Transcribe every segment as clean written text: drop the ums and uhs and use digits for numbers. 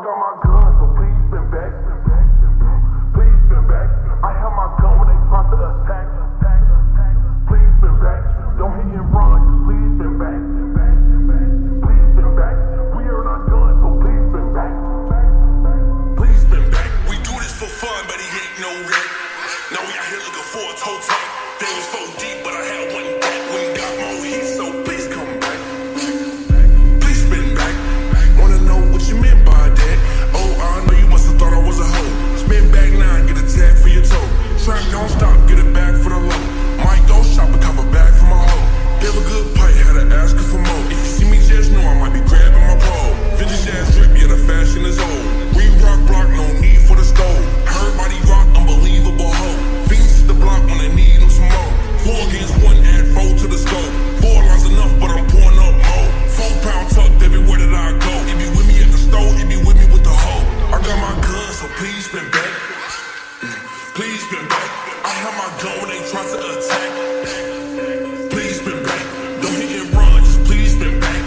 got my gun, so please spin back. Please spin back. I have my gun when they try to attack. Please spin back. Don't hit and run, just please spin back. Please spin back. We are not done, so please spin back. Please spin back. We do this for fun, but he ain't no rap. Now we out here looking for a toe tap. They was 4 deep, but I had one back. We got more heat, so please come back. Please spin back. Wanna know what you meant by that? Oh, I know you must have thought I was a hoe. Spin back now and get a tag for your toe. Track don't stop, get it back for the low. Might go shop and cop a bag for my hoe. Live a good pipe, had to ask her for more. If you see me, just know I might be grabbing my pole. Vintage ass drip, yeah, the fashion is old. We rock block, no need for the stove. Her body rock, unbelievable hoe. Fiends to the block when they need them some more. 4 against 1, add 4 to the scope. 4 lines enough, but I'm pouring up more. 4 pound tucked everywhere that I go. It be with me at the store, it be with me with the hoe. I got my gun, so please spin back. Please spin back. I have my gun when they try to attack. Please spin back. Don't hit and run, just please spin back.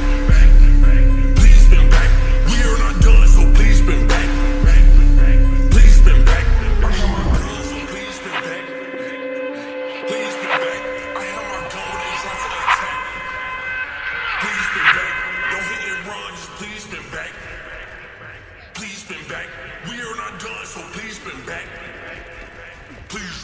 Please spin back. We are not done, so please spin back. Please spin back. I have my gun, so please spin back. Please spin back. I have my gun when they try to attack. Please spin back. Don't hit and run, just please spin back. Please spin back. We are not done, so please spin back. Please.